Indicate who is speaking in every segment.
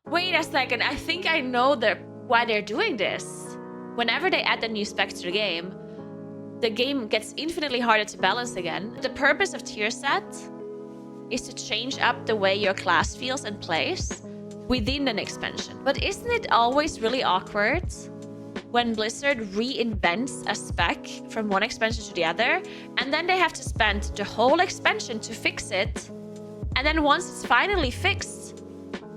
Speaker 1: Wait a second, I think I know why they're doing this. Whenever they add a new spec to the game gets infinitely harder to balance again. The purpose of tier set is to change up the way your class feels and plays within an expansion. But isn't it always really awkward when Blizzard reinvents a spec from one expansion to the other, and then they have to spend the whole expansion to fix it, and then once it's finally fixed,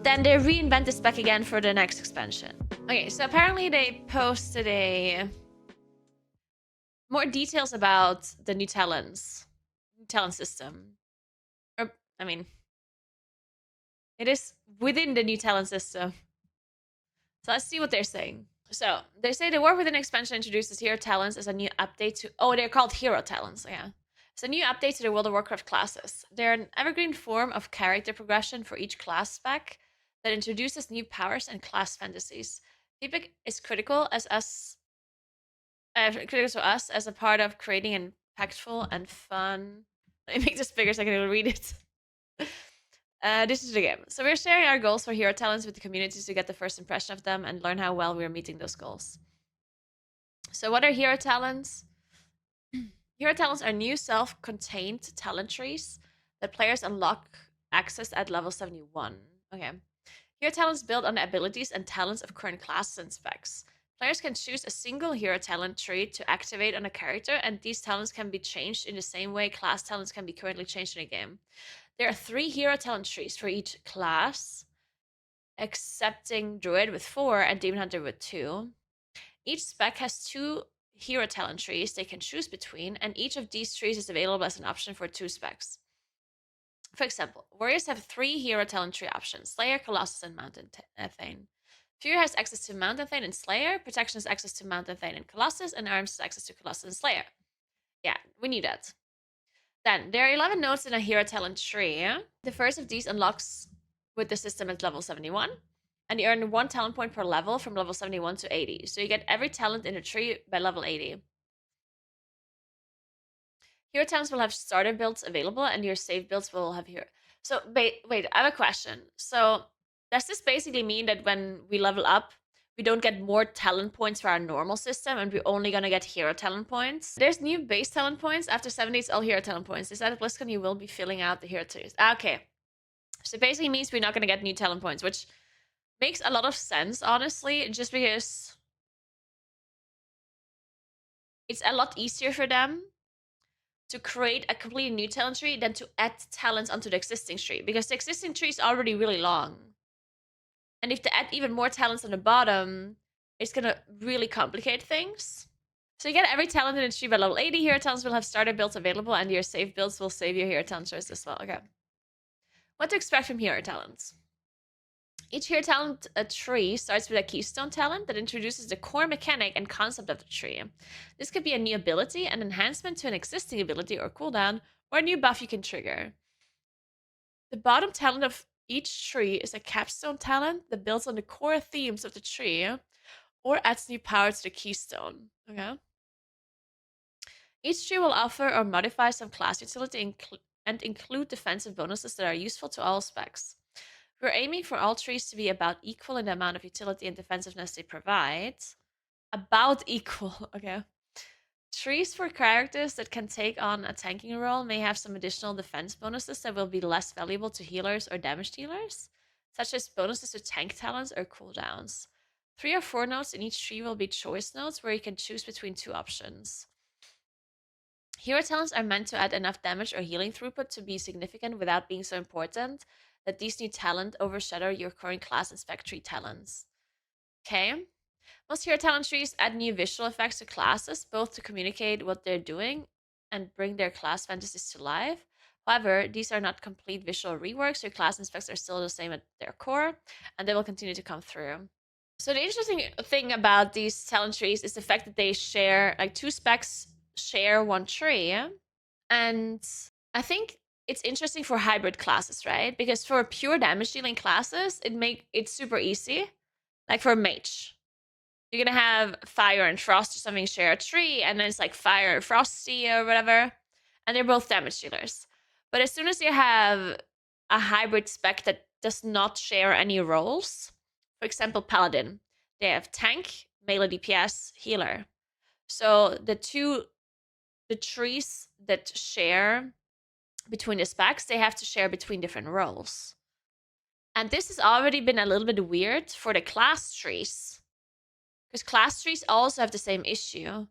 Speaker 1: then they reinvent the spec again for the next expansion. Okay, so apparently they posted more details about the new talent system. Or, I mean, it is within the new talent system. So let's see what they're saying. So they say the War Within expansion introduces hero talents as a new update to... Oh, they're called hero talents, yeah. It's a new update to the World of Warcraft classes. They're an evergreen form of character progression for each class spec that introduces new powers and class fantasies. Feedback is critical to us as a part of creating an impactful and fun... Let me make this bigger so I can read it. This is the game. So we're sharing our goals for hero talents with the community to get the first impression of them and learn how well we're meeting those goals. So what are hero talents? Hero talents are new self-contained talent trees that players unlock access at level 71. Okay. Hero talents build on the abilities and talents of current classes and specs. Players can choose a single hero talent tree to activate on a character, and these talents can be changed in the same way class talents can be currently changed in a game. There are 3 hero talent trees for each class, excepting Druid with 4 and Demon Hunter with 2. Each spec has 2 hero talent trees they can choose between, and each of these trees is available as an option for 2 specs. For example, Warriors have 3 hero talent tree options: Slayer, Colossus, and Mountain Thane. Fury has access to Mountain Thane and Slayer, Protection has access to Mountain Thane and Colossus, and Arms has access to Colossus and Slayer. Yeah, we knew that. Then, there are 11 nodes in a hero talent tree. The first of these unlocks with the system at level 71, and you earn 1 talent point per level from level 71 to 80. So you get every talent in the tree by level 80. Hero talents will have starter builds available, and your save builds will have hero. So, wait, I have a question. So, does this basically mean that when we level up, we don't get more talent points for our normal system, and we're only gonna get hero talent points? There's new base talent points. After 70, it's all hero talent points. Is that at BlizzCon you will be filling out the hero tiers? Okay. So it basically means we're not gonna get new talent points, which makes a lot of sense, honestly, just because it's a lot easier for them to create a completely new talent tree than to add talents onto the existing tree, because the existing tree is already really long. And if they add even more talents on the bottom, it's gonna really complicate things. So you get every talent in the tree by level 80. Hero talents will have starter builds available, and your save builds will save your hero talent choice as well. Okay. What to expect from hero talents? Each hero talent tree starts with a keystone talent that introduces the core mechanic and concept of the tree. This could be a new ability, an enhancement to an existing ability or cooldown, or a new buff you can trigger. The bottom talent of each tree is a capstone talent that builds on the core themes of the tree or adds new power to the keystone. Okay. Each tree will offer or modify some class utility and include defensive bonuses that are useful to all specs. We're aiming for all trees to be about equal in the amount of utility and defensiveness they provide. About equal, okay. Trees for characters that can take on a tanking role may have some additional defense bonuses that will be less valuable to healers or damage dealers, such as bonuses to tank talents or cooldowns. 3 or 4 nodes in each tree will be choice nodes where you can choose between 2 options. Hero talents are meant to add enough damage or healing throughput to be significant without being so important that these new talent overshadow your current class and spec tree talents. Okay. Most hero talent trees add new visual effects to classes, both to communicate what they're doing and bring their class fantasies to life. However, these are not complete visual reworks. Your class and specs are still the same at their core, and they will continue to come through. So the interesting thing about these talent trees is the fact that they share, like 2 specs share 1 tree. And I think it's interesting for hybrid classes, right? Because for pure damage dealing classes, it super easy. Like for mage, you're gonna have fire and frost or something share a tree, and then it's like fire and frosty or whatever, and they're both damage dealers. But as soon as you have a hybrid spec that does not share any roles, For example, Paladin. They have tank, melee DPS, healer. So the trees that share between the specs, they have to share between different roles. And this has already been a little bit weird for the class trees. Because class trees also have the same issue.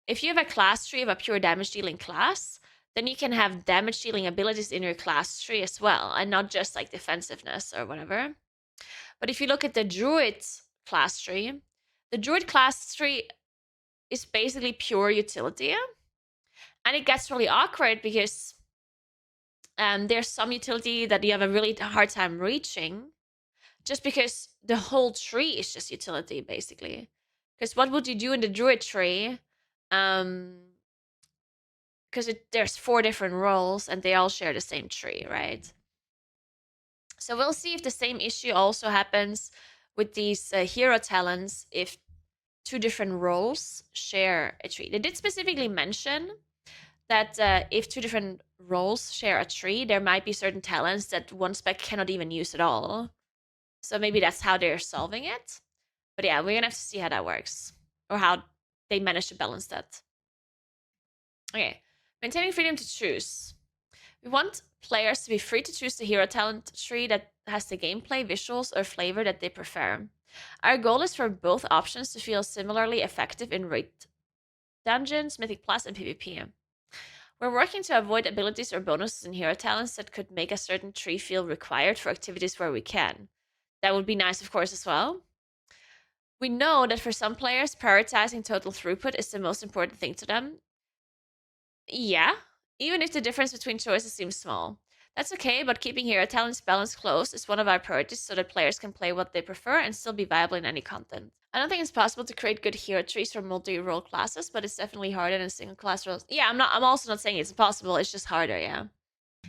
Speaker 1: If you have a class tree of a pure damage dealing class, then you can have damage dealing abilities in your class tree as well, and not just like defensiveness or whatever. But if you look at the druid class tree, the druid class tree is basically pure utility. And it gets really awkward because there's some utility that you have a really hard time reaching just because the whole tree is just utility, basically. Because what would you do in the druid tree? Because there's 4 different roles and they all share the same tree, right? So we'll see if the same issue also happens with these hero talents if 2 different roles share a tree. They did specifically mention that if 2 different roles share a tree, there might be certain talents that one spec cannot even use at all. So maybe that's how they're solving it. But yeah, we're gonna have to see how that works or how they manage to balance that. Okay, maintaining freedom to choose. We want players to be free to choose the hero talent tree that has the gameplay, visuals, or flavor that they prefer. Our goal is for both options to feel similarly effective in raid dungeons, Mythic Plus, and PvP. We're working to avoid abilities or bonuses in hero talents that could make a certain tree feel required for activities where we can. That would be nice, of course, as well. We know that for some players, prioritizing total throughput is the most important thing to them. Yeah, even if the difference between choices seems small. That's okay, but keeping hero talents balanced close is one of our priorities so that players can play what they prefer and still be viable in any content. I don't think it's possible to create good hero trees for multi-role classes, but it's definitely harder than single class roles. Yeah, I'm also not saying it's impossible, it's just harder, yeah.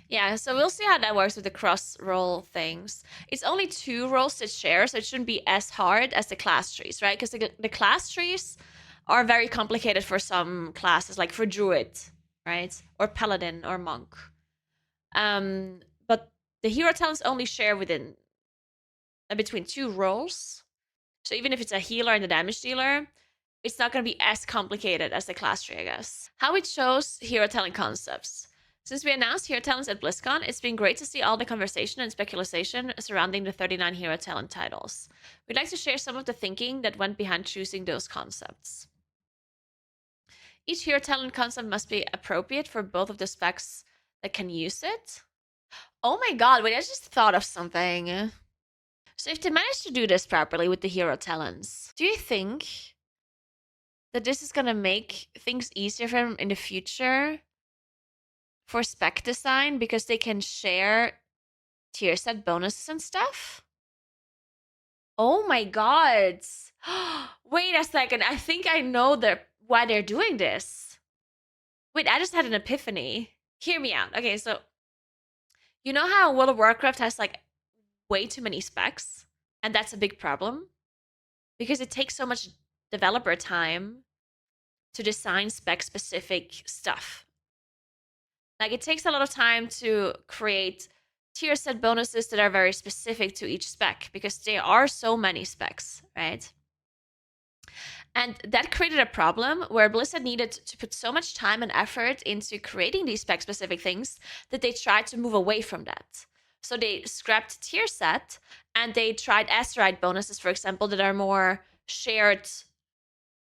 Speaker 1: Yeah, so we'll see how that works with the cross-role things. It's only 2 roles that share, so it shouldn't be as hard as the class trees, right? Because the class trees are very complicated for some classes, like for druid, right? Or paladin or monk. But the hero talents only share within between 2 roles. So even if it's a healer and a damage dealer, it's not going to be as complicated as the class tree, I guess. How we chose hero talent concepts. Since we announced hero talents at BlizzCon, it's been great to see all the conversation and speculation surrounding the 39 hero talent titles. We'd like to share some of the thinking that went behind choosing those concepts. Each hero talent concept must be appropriate for both of the specs that can use it. Oh my god, wait, I just thought of something. So if they manage to do this properly with the hero talents, do you think that this is gonna make things easier for them in the future for spec design because they can share tier set bonuses and stuff? Oh my god. Wait a second. I think I know why they're doing this. Wait, I just had an epiphany. Hear me out. Okay, so you know how World of Warcraft has like way too many specs? And that's a big problem because it takes so much developer time to design spec specific stuff. Like it takes a lot of time to create tier set bonuses that are very specific to each spec because there are so many specs, right? And that created a problem where Blizzard needed to put so much time and effort into creating these spec specific things that they tried to move away from that. So they scrapped tier set and they tried Asteroid bonuses, for example, that are more shared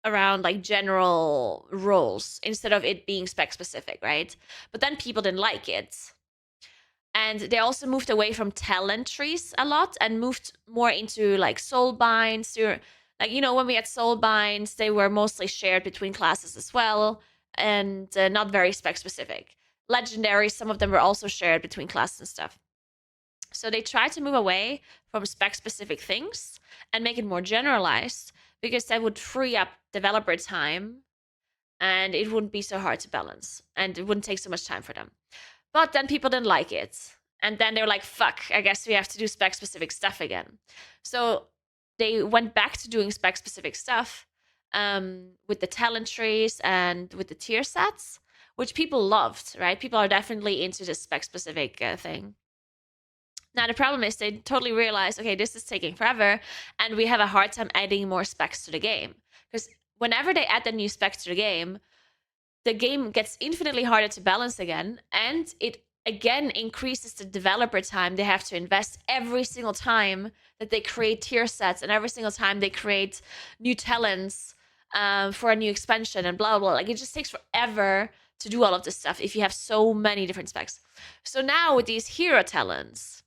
Speaker 1: around like general roles instead of it being spec specific, right? But then people didn't like it. And they also moved away from talent trees a lot and moved more into like soul binds. Like, you know, when we had soul binds, they were mostly shared between classes as well and not very spec specific. Legendary, some of them were also shared between classes and stuff. So they tried to move away from spec specific things and make it more generalized because that would free up developer time and it wouldn't be so hard to balance and it wouldn't take so much time for them. But then people didn't like it. And then they were like, fuck, I guess we have to do spec specific stuff again. So they went back to doing spec specific stuff with the talent trees and with the tier sets, which people loved, right? People are definitely into this spec specific thing. Now, the problem is they totally realize, okay, this is taking forever, and we have a hard time adding more specs to the game. Because whenever they add the new specs to the game gets infinitely harder to balance again, and it again increases the developer time they have to invest every single time that they create tier sets and every single time they create new talents for a new expansion and blah, blah, blah. Like, it just takes forever to do all of this stuff if you have so many different specs. So now with these hero talents,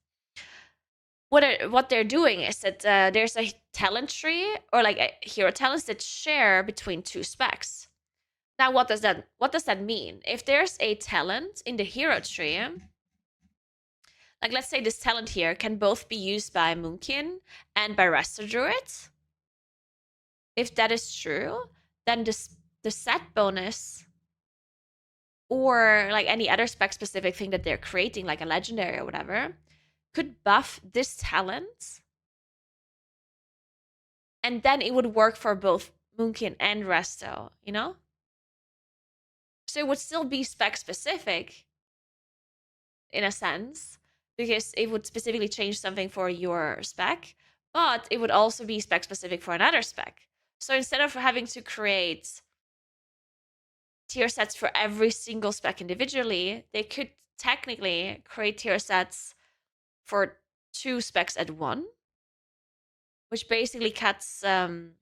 Speaker 1: what they're doing is that there's a talent tree or like a hero talents that share between two specs. Now, what does that mean? If there's a talent in the hero tree, like let's say this talent here can both be used by Moonkin and by Resto Druid. If that is true, then the set bonus or like any other spec specific thing that they're creating, like a legendary or whatever, could buff this talent. And then it would work for both Moonkin and Resto, you know? So it would still be spec specific in a sense, because it would specifically change something for your spec, but it would also be spec specific for another spec. So instead of having to create tier sets for every single spec individually, they could technically create tier sets for two specs at one, which basically cuts the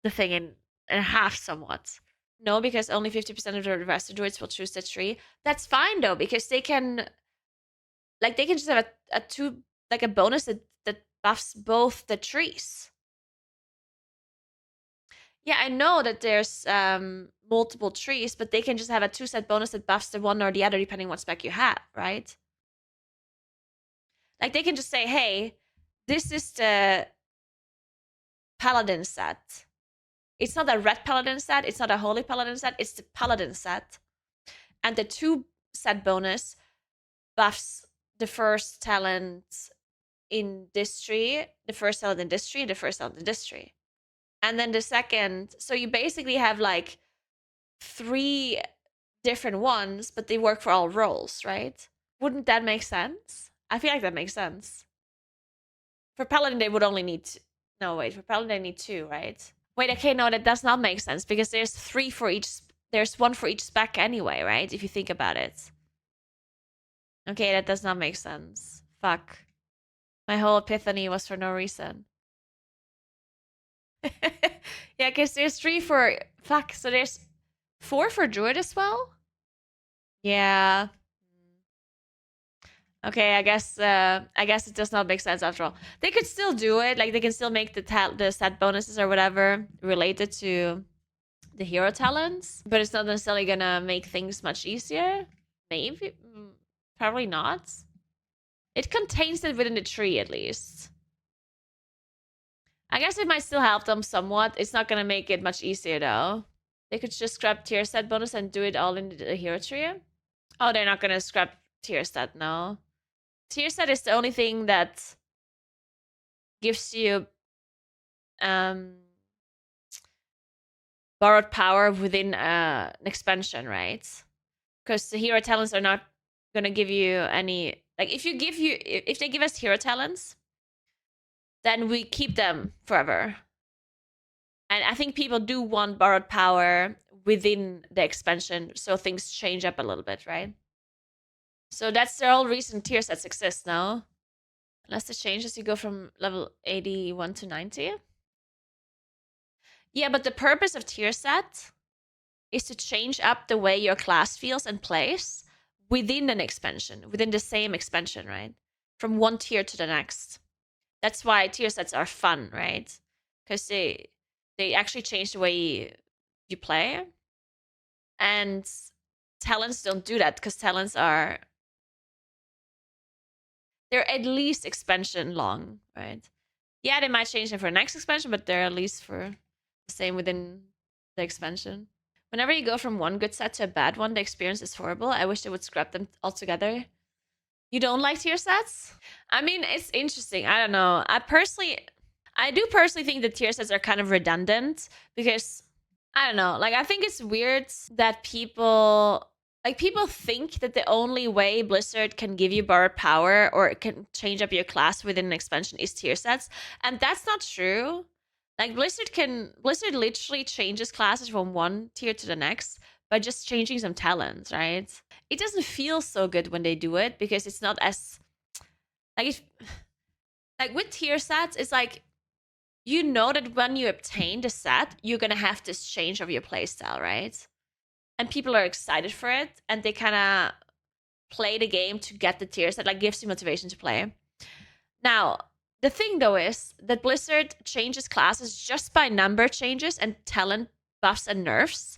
Speaker 1: thing in half somewhat. No, because only 50% of the rest of druids will choose the tree. That's fine though, because they can just have a bonus that buffs both the trees. Yeah, I know that there's multiple trees, but they can just have a 2-set bonus that buffs the one or the other depending what spec you have, right? Like, they can just say, hey, this is the paladin set. It's not a red paladin set, it's not a holy paladin set, it's the paladin set. And the 2-set bonus buffs the first talent in this tree, the first talent in this tree, and the first talent in this tree. And then the second, so you basically have like 3 different ones, but they work for all roles, right? Wouldn't that make sense? I feel like that makes sense. For Paladin, they would only need no, wait, for Paladin, they need 2, right? Wait, okay, no, that does not make sense because there's 3 for each, there's 1 for each spec anyway, right? If you think about it. Okay, that does not make sense. Fuck. My whole epiphany was for no reason. Yeah, because there's 3 for... Fuck, so there's 4 for Druid as well? Yeah. Okay, I guess it does not make sense after all. They could still do it. Like, they can still make the stat bonuses or whatever related to the hero talents, but it's not necessarily gonna make things much easier. Maybe. Probably not. It contains it within the tree, at least. I guess it might still help them somewhat. It's not gonna make it much easier, though. They could just scrap tier set bonus and do it all in the hero tree. Oh, they're not gonna scrap tier set, no. Tier set is the only thing that gives you borrowed power within an expansion, right? Because the hero talents are not gonna give you any... Like, if they give us hero talents, then we keep them forever. And I think people do want borrowed power within the expansion, so things change up a little bit, right? So that's the whole reason tier sets exist now. Unless the changes, you go from level 81 to 90. Yeah, but the purpose of tier set is to change up the way your class feels and plays within an expansion, within the same expansion, right? From one tier to the next. That's why tier sets are fun, right? Because they actually change the way you play. And talents don't do that, because talents are... They're at least expansion long, right? Yeah, they might change them for next expansion, but they're at least for the same within the expansion. Whenever you go from one good set to a bad one, the experience is horrible. I wish they would scrap them altogether. You don't like tier sets? I mean, it's interesting. I don't know. I do personally think that tier sets are kind of redundant because, I don't know. Like, I think it's weird that people Like, people think that the only way Blizzard can give you borrowed power or can change up your class within an expansion is tier sets, and that's not true. Like, Blizzard literally changes classes from one tier to the next by just changing some talents, right? It doesn't feel so good when they do it because it's not as like if, like with tier sets, it's like you know that when you obtain the set, you're gonna have this change of your playstyle, right? And people are excited for it, and they kind of play the game to get the tiers that like gives you motivation to play. Now, the thing though is that Blizzard changes classes just by number changes and talent buffs and nerfs.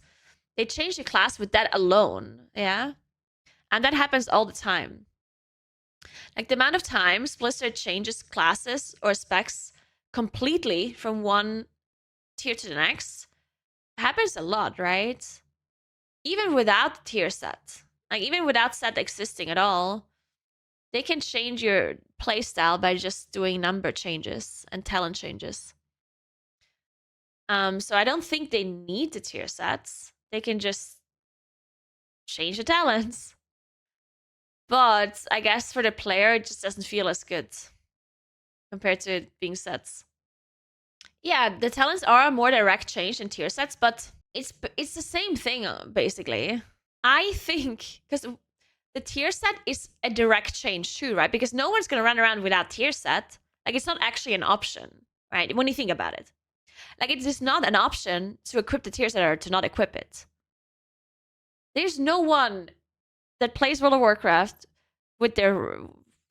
Speaker 1: They change the class with that alone, yeah? And that happens all the time. Like the amount of times Blizzard changes classes or specs completely from one tier to the next happens a lot, right? Even without the tier set. Like even without set existing at all, they can change your playstyle by just doing number changes and talent changes. So I don't think they need the tier sets. They can just change the talents. But I guess for the player, it just doesn't feel as good compared to it being sets. Yeah, the talents are a more direct change in tier sets, but it's the same thing basically. I think because the tier set is a direct change too, right? Because no one's gonna run around without tier set. Like it's not actually an option, right? When you think about it, like it is not an option to equip the tier set or to not equip it. There's no one that plays World of Warcraft with their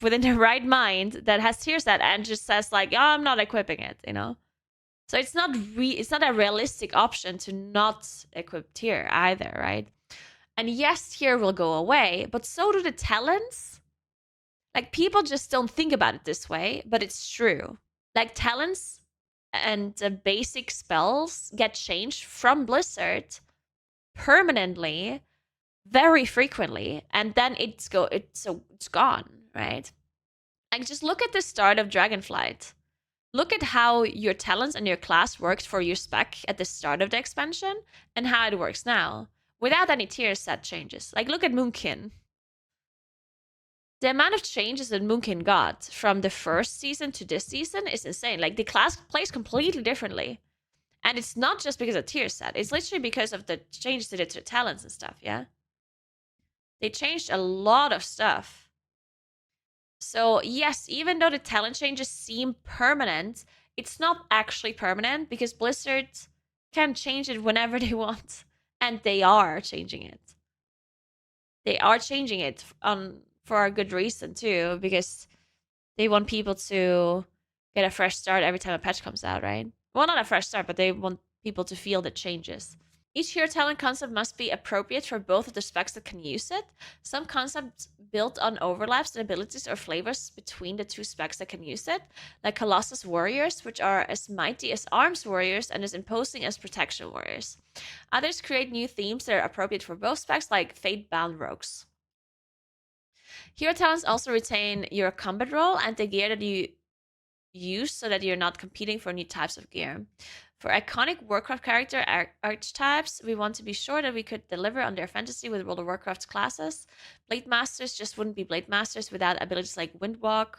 Speaker 1: within their right mind that has tier set and just says like, "Oh, I'm not equipping it," you know. So it's not a realistic option to not equip tier either, right? And yes, tier will go away, but so do the talents. Like people just don't think about it this way, but it's true. Like talents and basic spells get changed from Blizzard permanently very frequently, and then it's gone, right? Like just look at the start of Dragonflight. Look at how your talents and your class worked for your spec at the start of the expansion and how it works now without any tier set changes. Like look at Moonkin. The amount of changes that Moonkin got from the first season to this season is insane. Like the class plays completely differently. And it's not just because of tier set. It's literally because of the changes to the talents and stuff, yeah? They changed a lot of stuff. So yes, even though the talent changes seem permanent, it's not actually permanent because Blizzard can change it whenever they want. And they are changing it. They are changing it for a good reason too, because they want people to get a fresh start every time a patch comes out, right? Well, not a fresh start, but they want people to feel the changes. Each hero talent concept must be appropriate for both of the specs that can use it. Some concepts built on overlaps and abilities or flavors between the two specs that can use it, like Colossus Warriors, which are as mighty as Arms Warriors and as imposing as Protection Warriors. Others create new themes that are appropriate for both specs, like Fate-bound Rogues. Hero talents also retain your combat role and the gear that you use so that you're not competing for new types of gear. For iconic Warcraft character archetypes, we want to be sure that we could deliver on their fantasy with World of Warcraft's classes. Blade Masters just wouldn't be Blade Masters without abilities like Windwalk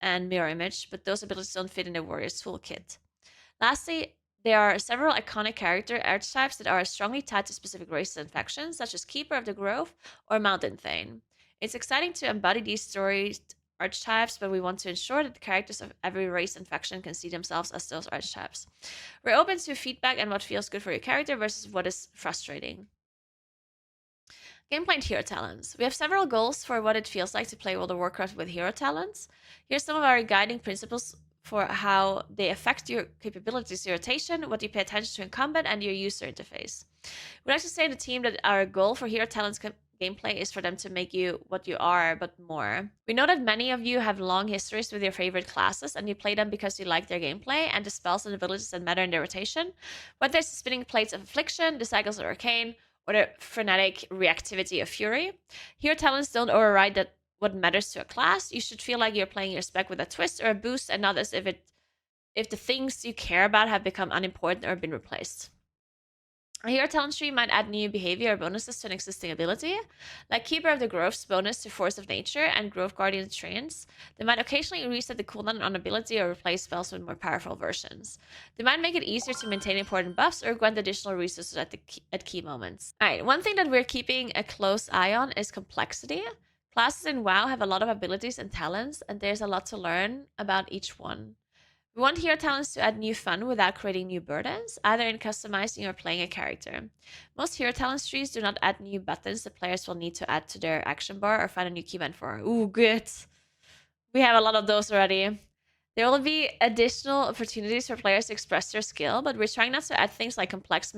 Speaker 1: and Mirror Image, but those abilities don't fit in the Warrior's toolkit. Lastly, there are several iconic character archetypes that are strongly tied to specific races and factions, such as Keeper of the Grove or Mountain Thane. It's exciting to embody these stories archetypes, but we want to ensure that the characters of every race and faction can see themselves as those archetypes. We're open to feedback and what feels good for your character versus what is frustrating. Gameplay and hero talents. We have several goals for what it feels like to play World of Warcraft with hero talents. Here's some of our guiding principles for how they affect your capabilities, your rotation, what you pay attention to in combat, and your user interface. We'd like to say in the team that our goal for hero talents gameplay is for them to make you what you are, but more. We know that many of you have long histories with your favorite classes, and you play them because you like their gameplay and the spells and abilities that matter in their rotation. Whether it's the spinning plates of affliction, the cycles of arcane, or the frenetic reactivity of fury, hero talents don't override that what matters to a class. You should feel like you're playing your spec with a twist or a boost, and not as if the things you care about have become unimportant or been replaced. A hero talent tree might add new behavior or bonuses to an existing ability, like Keeper of the Grove's bonus to Force of Nature and Grove Guardian Treants. They might occasionally reset the cooldown on ability or replace spells with more powerful versions. They might make it easier to maintain important buffs or grant additional resources at key moments. Alright, one thing that we're keeping a close eye on is complexity. Classes in WoW have a lot of abilities and talents, and there's a lot to learn about each one. We want hero talents to add new fun without creating new burdens, either in customizing or playing a character. Most hero talent trees do not add new buttons that players will need to add to their action bar or find a new keybind for. Ooh, good. We have a lot of those already. There will be additional opportunities for players to express their skill, but we're trying not to add things like complex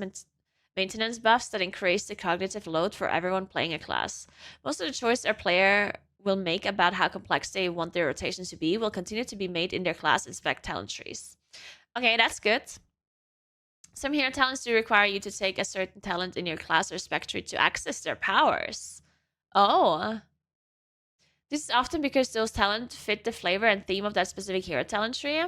Speaker 1: maintenance buffs that increase the cognitive load for everyone playing a class. Most of the choice our player will make about how complex they want their rotations to be will continue to be made in their class and spec talent trees. Okay, that's good. Some hero talents do require you to take a certain talent in your class or spec tree to access their powers. Oh. This is often because those talents fit the flavor and theme of that specific hero talent tree.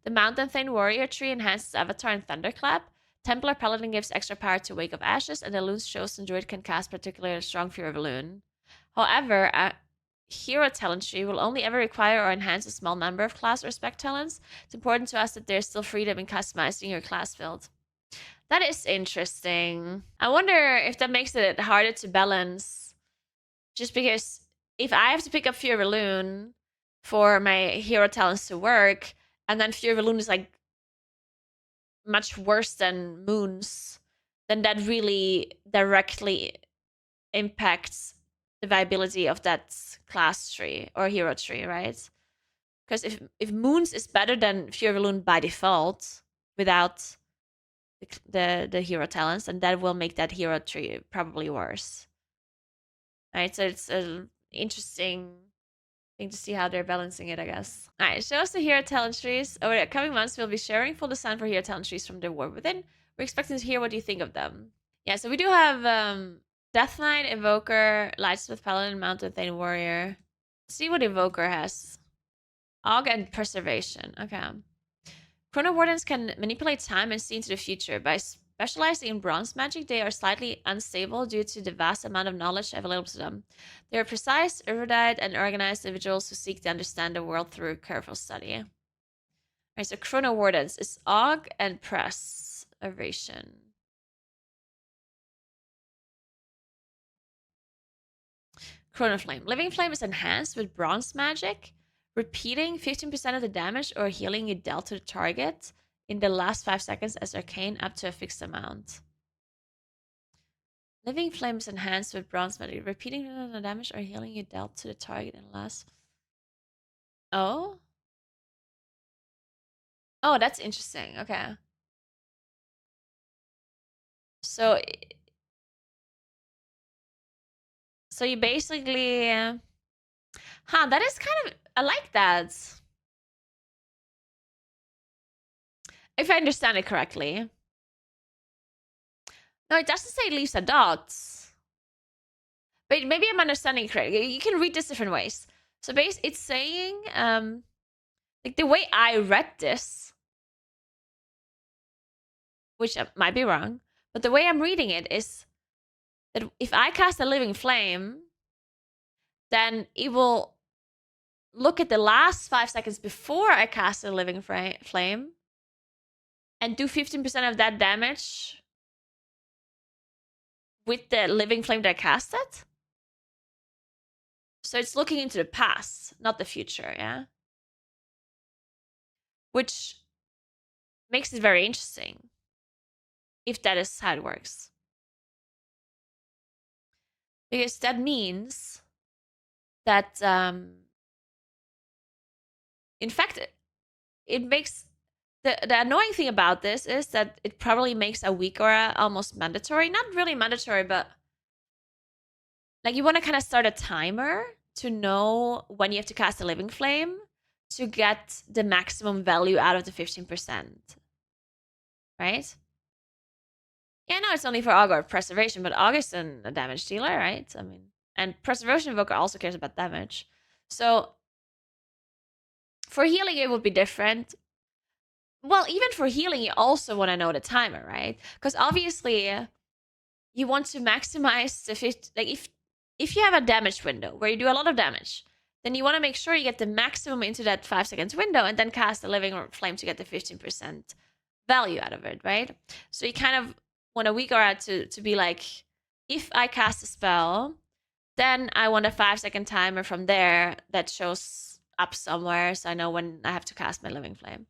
Speaker 1: The Mountain Thane Warrior tree enhances Avatar and Thunderclap. Templar Paladin gives extra power to Wake of Ashes, and the Loon's Chosen Druid can cast particularly strong Fear of a Loon. However, a hero talent tree will only ever require or enhance a small number of class or spec talents. It's important to us that there's still freedom in customizing your class build. That is interesting. I wonder if that makes it harder to balance. Just because if I have to pick up Fear of a Loon for my hero talents to work, and then Fear of a Loon is like much worse than Moon's, then that really directly impacts the viability of that class tree or hero tree, right? Because if Moon's is better than Fear of a Loon by default without the hero talents, then that will make that hero tree probably worse. Right, so it's an interesting thing to see how they're balancing it, I guess. Alright, show us the hero talent trees. Over the coming months, we'll be sharing full design for hero talent trees from the War Within. We're expecting to hear what you think of them. Yeah, so we do have Death Knight, Evoker, Lightsmith Paladin, Mountain Thane Warrior. Let's see what Evoker has. Aug and Preservation. Okay. Chrono Wardens can manipulate time and see into the future. By specializing in bronze magic, they are slightly unstable due to the vast amount of knowledge available to them. They are precise, erudite, and organized individuals who seek to understand the world through careful study. Alright, so Chrono Wardens is Aug and Preservation. Chrono Flame. Living Flame is enhanced with bronze magic, repeating 15% of the damage or healing you dealt to the target in the last 5 seconds as arcane up to a fixed amount. Living Flame is enhanced with bronze magic, repeating the damage or healing you dealt to the target in the last. Oh? Oh, that's interesting. Okay. So you basically that is kind of, I like that. If I understand it correctly. No, it doesn't say it leaves a dot. But maybe I'm understanding it correctly. You can read this different ways. So it's saying, like the way I read this, which might be wrong, but the way I'm reading it is that if I cast a Living Flame, then it will look at the last 5 seconds before I cast a Living Flame and do 15% of that damage with the Living Flame that I casted. So it's looking into the past, not the future, yeah? Which makes it very interesting, if that is how it works. Because that means that, in fact, it makes... The annoying thing about this is that it probably makes a weak aura almost mandatory. Not really mandatory, but... like, you want to kind of start a timer to know when you have to cast a Living Flame to get the maximum value out of the 15%. Right? Yeah, no, it's only for Aug or Preservation, but Aug is a damage dealer, right? I mean, and Preservation Invoker also cares about damage. So, for healing, it would be different. Well, even for healing, you also want to know the timer, right? Because obviously, you want to maximize the 50, like if you have a damage window where you do a lot of damage, then you want to make sure you get the maximum into that 5 seconds window and then cast the living flame to get the 15% value out of it, right? So you kind of want a weak aura to be like, if I cast a spell, then I want a 5-second timer from there that shows up somewhere so I know when I have to cast my living flame.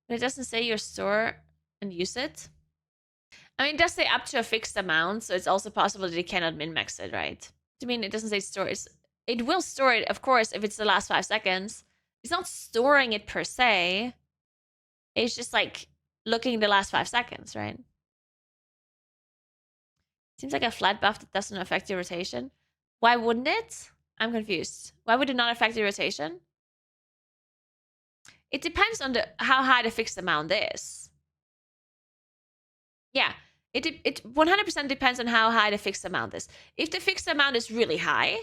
Speaker 1: But it doesn't say your store and use it. I mean, it does say up to a fixed amount, so it's also possible that it cannot min-max it, right? I mean, it doesn't say store. It will store it, of course, if it's the last 5 seconds. It's not storing it per se. It's just like looking the last 5 seconds, right? Seems like a flat buff that doesn't affect your rotation. Why wouldn't it? I'm confused. Why would it not affect your rotation? It depends on how high the fixed amount is. Yeah, it 100% depends on how high the fixed amount is. If the fixed amount is really high,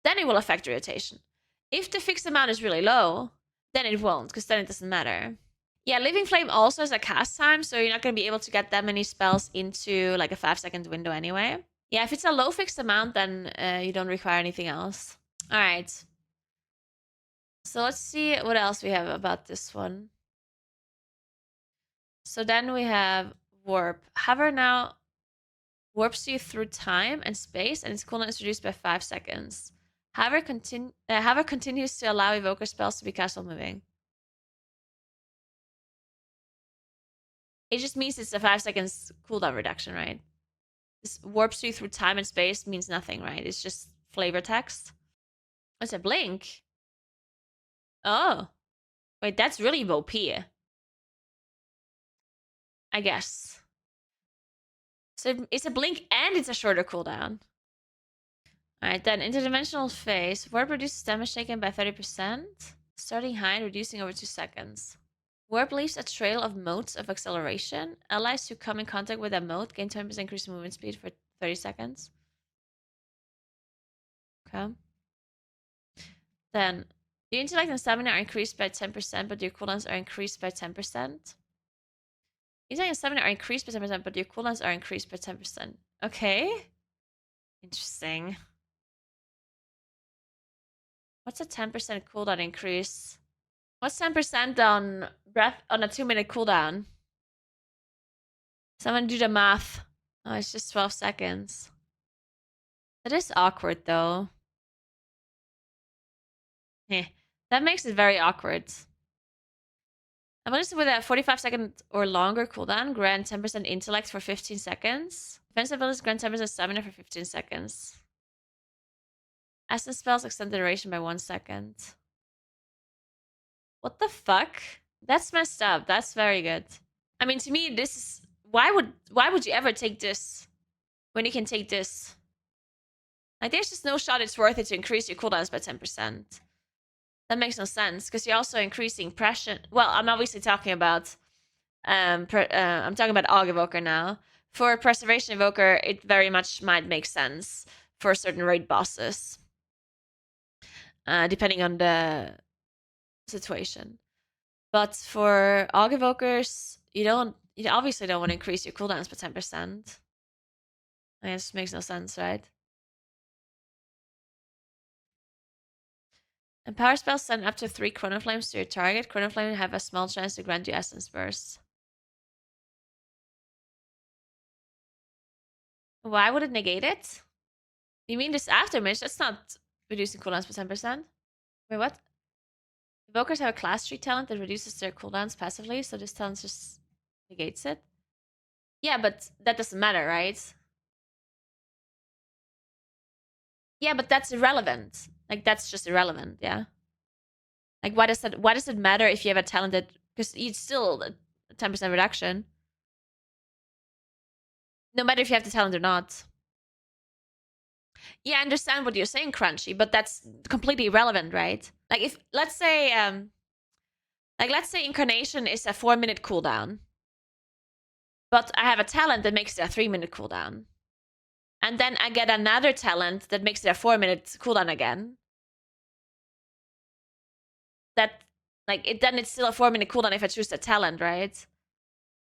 Speaker 1: then it will affect the rotation. If the fixed amount is really low, then it won't, because then it doesn't matter. Yeah, Living Flame also has a cast time, so you're not going to be able to get that many spells into like a 5-second window anyway. Yeah, if it's a low fixed amount, then you don't require anything else. All right. So let's see what else we have about this one. So then we have Warp. Hover now warps you through time and space, and its cooldown is reduced by 5 seconds. Hover continues to allow evoker spells to be cast while moving. It just means it's a 5 seconds cooldown reduction, right? This warps you through time and space means nothing, right? It's just flavor text. It's a blink. Oh. Wait, that's really OP. I guess. So it's a blink and it's a shorter cooldown. Alright, then interdimensional phase. Warp reduces damage taken by 30%. Starting high and reducing over 2 seconds. Warp leaves a trail of motes of acceleration. Allies who come in contact with a mote gain 10% increased movement speed for 30 seconds. Okay. Then, your intellect and stamina are increased by 10%, but your cooldowns are increased by 10%. Intellect and stamina are increased by 10%, but your cooldowns are increased by 10%. Okay. Interesting. What's a 10% cooldown increase? What's 10% on breath on a 2-minute cooldown? Someone do the math. Oh, it's just 12 seconds. That is awkward, though. Heh. That makes it very awkward. Abilities with a 45-second or longer cooldown grant 10% intellect for 15 seconds. Defensive abilities grant 10% stamina for 15 seconds. Essence spells extend the duration by 1 second. What the fuck? That's messed up. That's very good. I mean, to me, this is... Why would you ever take this when you can take this? Like, there's just no shot it's worth it to increase your cooldowns by 10%. That makes no sense, because you're also increasing pressure. Well, I'm obviously talking about... I'm talking about Aug Evoker now. For Preservation Evoker, it very much might make sense for certain raid bosses. Depending on the situation. But for Aug Evokers, you obviously don't want to increase your cooldowns by 10%. I mean, it just makes no sense, right? And power spells send up to 3 Chrono Flames to your target. Chrono Flame have a small chance to grant you Essence Burst. Why would it negate it? You mean this aftermath? That's not reducing cooldowns by 10%. Wait, what? Evokers have a class tree talent that reduces their cooldowns passively, so this talent just negates it. Yeah, but that doesn't matter, right? Yeah, but that's irrelevant. Like, that's just irrelevant, yeah? Like, why does it matter if you have a talent that... Because it's still a 10% reduction. No matter if you have the talent or not. Yeah, I understand what you're saying, Crunchy, but that's completely irrelevant, right? Like, if... Let's say... let's say Incarnation is a 4-minute cooldown. But I have a talent that makes it a 3-minute cooldown. And then I get another talent that makes it a 4-minute cooldown again. That, Like, then it's still a 4-minute cooldown if I choose the talent, right?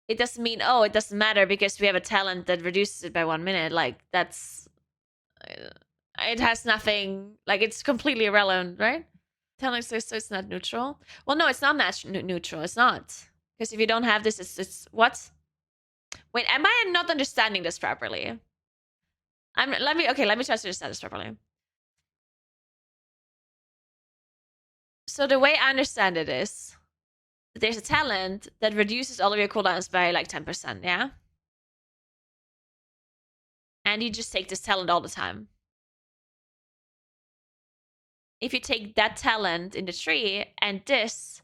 Speaker 1: It doesn't mean, oh, it doesn't matter because we have a talent that reduces it by 1 minute. Like, that's... it has nothing... Like, it's completely irrelevant, right? Talent says so it's not neutral. Well, no, it's not neutral. It's not. Because if you don't have this, it's... What? Wait, am I not understanding this properly? Let me try to understand this properly. So the way I understand it is, there's a talent that reduces all of your cooldowns by like 10%, yeah? And you just take this talent all the time. If you take that talent in the tree and this,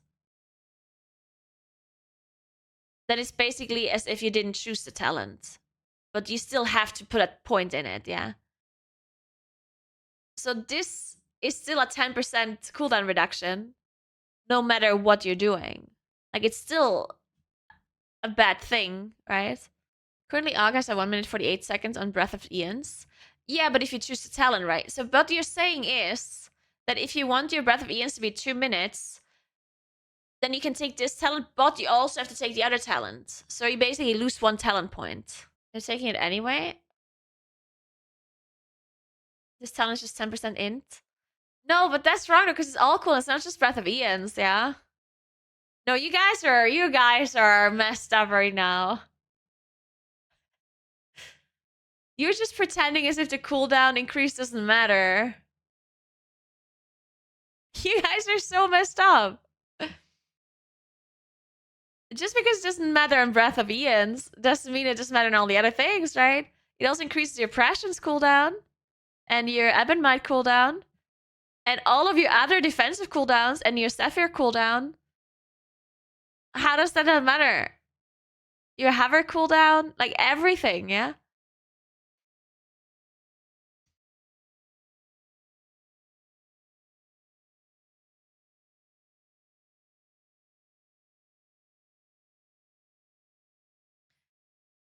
Speaker 1: then it's basically as if you didn't choose the talent. But you still have to put a point in it, yeah? So this is still a 10% cooldown reduction, no matter what you're doing. Like, it's still a bad thing, right? Currently, August at 1 minute 48 seconds on Breath of Eons. Yeah, but if you choose the talent, right? So what you're saying is that if you want your Breath of Eons to be 2 minutes, then you can take this talent, but you also have to take the other talent. So you basically lose 1 talent point. You're taking it anyway? This talent is just 10% int? No, but that's wrong because it's all cool. It's not just Breath of Eons, yeah? No, you guys are messed up right now. You're just pretending as if the cooldown increase doesn't matter. You guys are so messed up. Just because it doesn't matter in Breath of Eons doesn't mean it doesn't matter in all the other things, right? It also increases your Prescience cooldown and your Ebonmite cooldown and all of your other defensive cooldowns and your Zephyr cooldown. How does that not matter? Your Hover cooldown, like everything, yeah?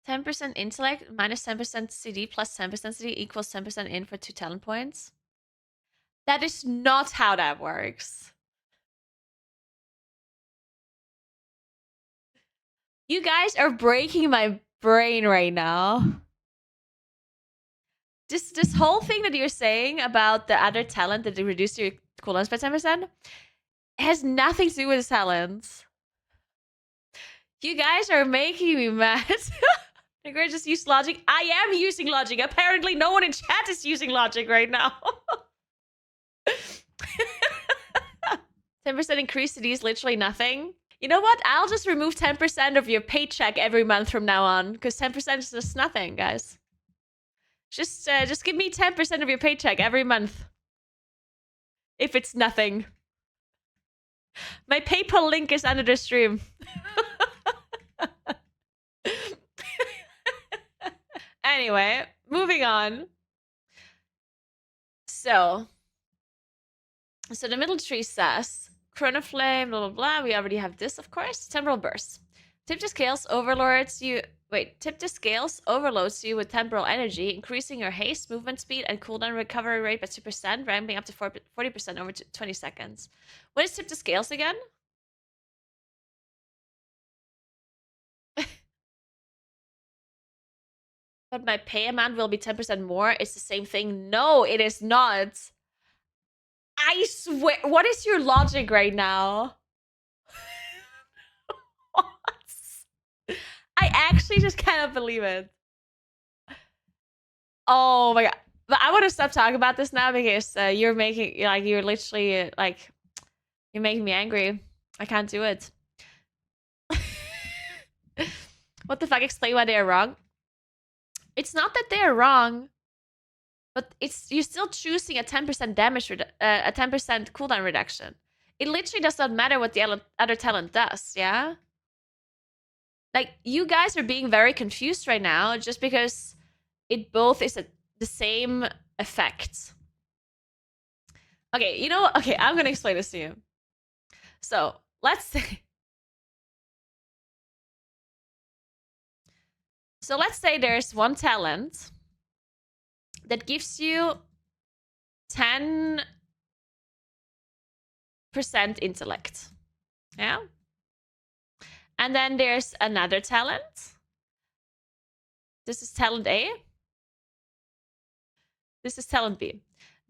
Speaker 1: 10% intellect minus 10% CD plus 10% CD equals 10% in for 2 talent points. That is not how that works. You guys are breaking my brain right now. This whole thing that you're saying about the other talent that reduced your cooldowns by 10% has nothing to do with talents. You guys are making me mad. Naguura just used logic. I am using logic. Apparently, no one in chat is using logic right now. 10% increase to these literally nothing. You know what? I'll just remove 10% of your paycheck every month from now on, because 10% is just nothing, guys. Just give me 10% of your paycheck every month. If it's nothing. My PayPal link is under the stream. Anyway, moving on. So the middle tree says, Chronoflame, blah, blah, blah. We already have this, of course. Temporal Burst. Tip to scales overloads you... Wait, tip to scales overloads you with temporal energy, increasing your haste, movement speed, and cooldown recovery rate by 2%, ramping up to 40% over 20 seconds. What is tip to scales again? But my pay amount will be 10% more. It's the same thing. No, it is not. I swear. What is your logic right now? What? I actually just cannot believe it. Oh my god. But I want to stop talking about this now because you're making, like, you're literally, like, you're making me angry. I can't do it. What the fuck? Explain why they are wrong. It's not that they are wrong, but it's you're still choosing a 10% damage, a 10% cooldown reduction. It literally does not matter what the other talent does, yeah? Like, you guys are being very confused right now just because it both is the same effect. Okay, you know what? Okay, I'm gonna explain this to you. So, let's say... So let's say there's one talent that gives you 10% intellect. Yeah. And then there's another talent. This is talent A. This is talent B.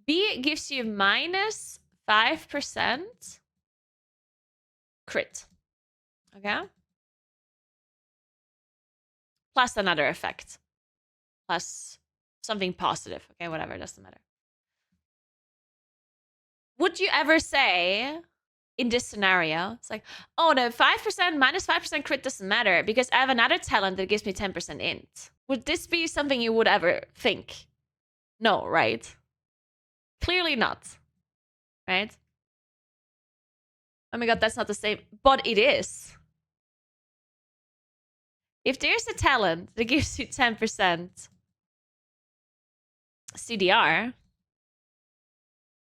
Speaker 1: B gives you minus 5% crit. Okay? Plus another effect. Plus something positive. Okay, whatever, it doesn't matter. Would you ever say in this scenario, it's like, oh, the 5% minus 5% crit doesn't matter because I have another talent that gives me 10% int. Would this be something you would ever think? No, right? Clearly not. Right? Oh my god, that's not the same. But it is. If there's a talent that gives you 10% CDR,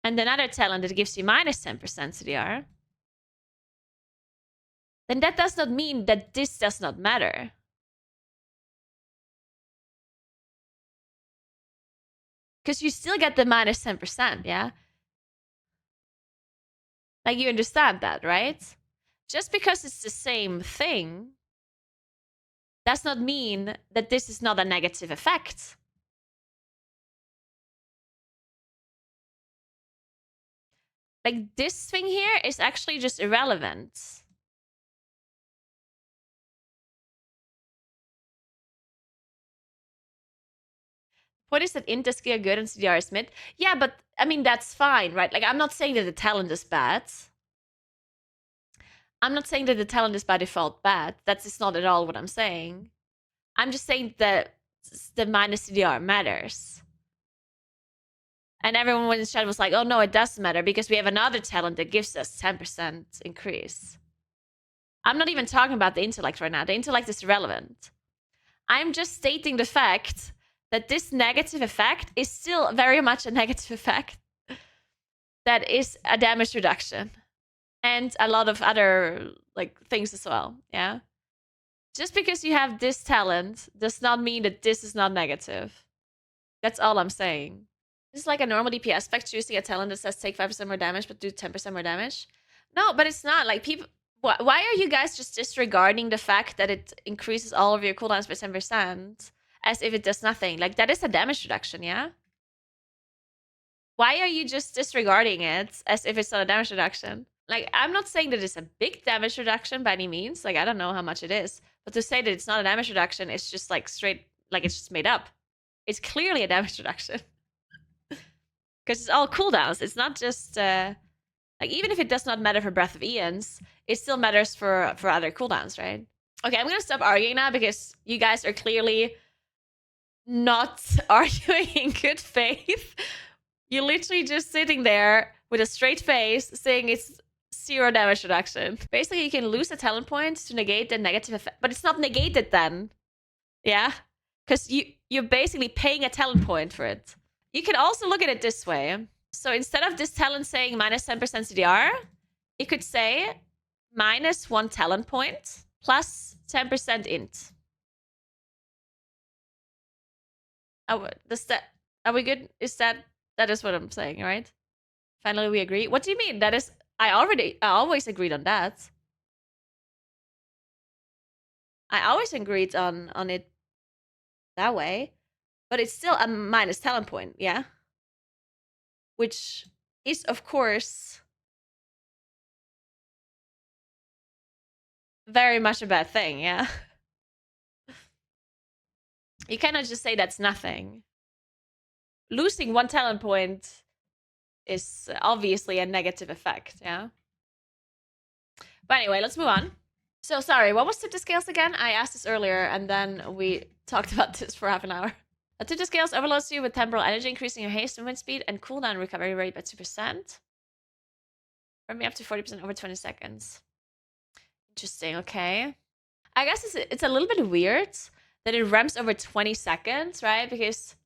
Speaker 1: and another talent that gives you minus 10% CDR, then that does not mean that this does not matter. Because you still get the minus 10%, yeah? Like, you understand that, right? Just because it's the same thing does not mean that this is not a negative effect. Like, this thing here is actually just irrelevant. What is that int is good and CDR is mid? Yeah, but I mean, that's fine, right? Like, I'm not saying that the talent is bad. I'm not saying that the talent is by default bad. That is not at all what I'm saying. I'm just saying that the minus CDR matters. And everyone in the chat was like, oh no, it does matter because we have another talent that gives us 10% increase. I'm not even talking about the intellect right now. The intellect is irrelevant. I'm just stating the fact that this negative effect is still very much a negative effect that is a damage reduction. And a lot of other like things as well, yeah? Just because you have this talent does not mean that this is not negative. That's all I'm saying. This is like a normal DPS spec choosing a talent that says take 5% more damage but do 10% more damage. No, but it's not. Like, people... Why are you guys just disregarding the fact that it increases all of your cooldowns by 10% as if it does nothing? Like, that is a damage reduction, yeah? Why are you just disregarding it as if it's not a damage reduction? Like, I'm not saying that it's a big damage reduction by any means. Like, I don't know how much it is. But to say that it's not a damage reduction, it's just like straight... Like, it's just made up. It's clearly a damage reduction. Because it's all cooldowns. It's not just... Like, even if it does not matter for Breath of Eons, it still matters for other cooldowns, right? Okay, I'm gonna stop arguing now because you guys are clearly not arguing in good faith. You're literally just sitting there with a straight face saying it's 0 damage reduction. Basically, you can lose a talent point to negate the negative effect, but it's not negated then. Yeah? Because you're basically paying a talent point for it. You can also look at it this way. So instead of this talent saying minus 10% CDR, you could say minus 1 talent point plus 10% int. Oh, are we good? That is what I'm saying, right? Finally, we agree. What do you mean? That is, I always agreed on that. I always agreed on it that way, but it's still a minus talent point, yeah? Which is, of course, very much a bad thing, yeah? You cannot just say that's nothing. Losing 1 talent point is obviously a negative effect, yeah? But anyway, let's move on. So, sorry, what was tip to scales again? I asked this earlier, and then we talked about this for half an hour. A tip to scales overloads you with temporal energy, increasing your haste, movement speed, and cooldown recovery rate by 2%. Bring me up to 40% over 20 seconds. Interesting, okay. I guess it's a little bit weird that it ramps over 20 seconds, right? Because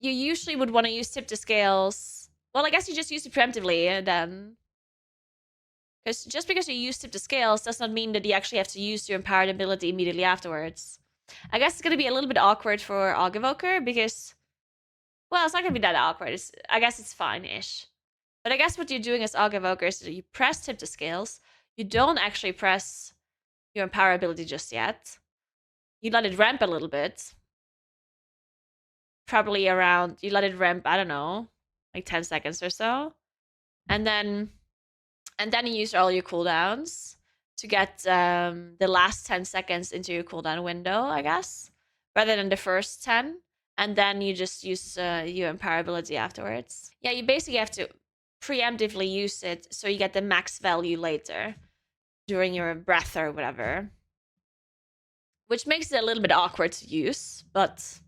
Speaker 1: you usually would want to use tip to scales. Well, I guess you just use it preemptively then. Because just because you use tip to scales does not mean that you actually have to use your empowered ability immediately afterwards. I guess it's going to be a little bit awkward for Aug Evoker because, well, it's not going to be that awkward. I guess it's fine-ish. But I guess what you're doing as Aug Evoker is that you press tip to scales, you don't actually press your Empower ability just yet. You let it ramp a little bit. Probably around, you let it ramp, I don't know, like 10 seconds or so. And then you use all your cooldowns to get the last 10 seconds into your cooldown window, I guess, rather than the first 10. And then you just use your Empower ability afterwards. Yeah, you basically have to preemptively use it so you get the max value later during your breath or whatever. Which makes it a little bit awkward to use, but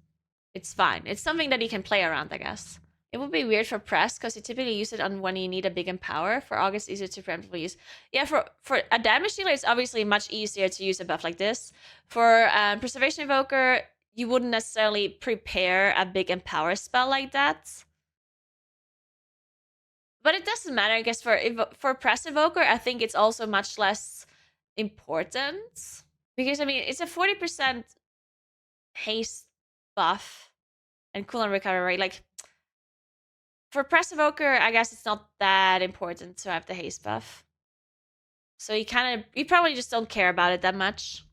Speaker 1: it's fine. It's something that you can play around, I guess. It would be weird for press because you typically use it on when you need a big empower. For August, easier to preemptively use. Yeah, for a damage dealer, it's obviously much easier to use a buff like this. For Preservation Evoker, you wouldn't necessarily prepare a big empower spell like that. But it doesn't matter, I guess. For Press Evoker, I think it's also much less important. Because, I mean, it's a 40% haste buff and cooldown recovery. Like, for Press Evoker, I guess it's not that important to have the haste buff. So you probably just don't care about it that much.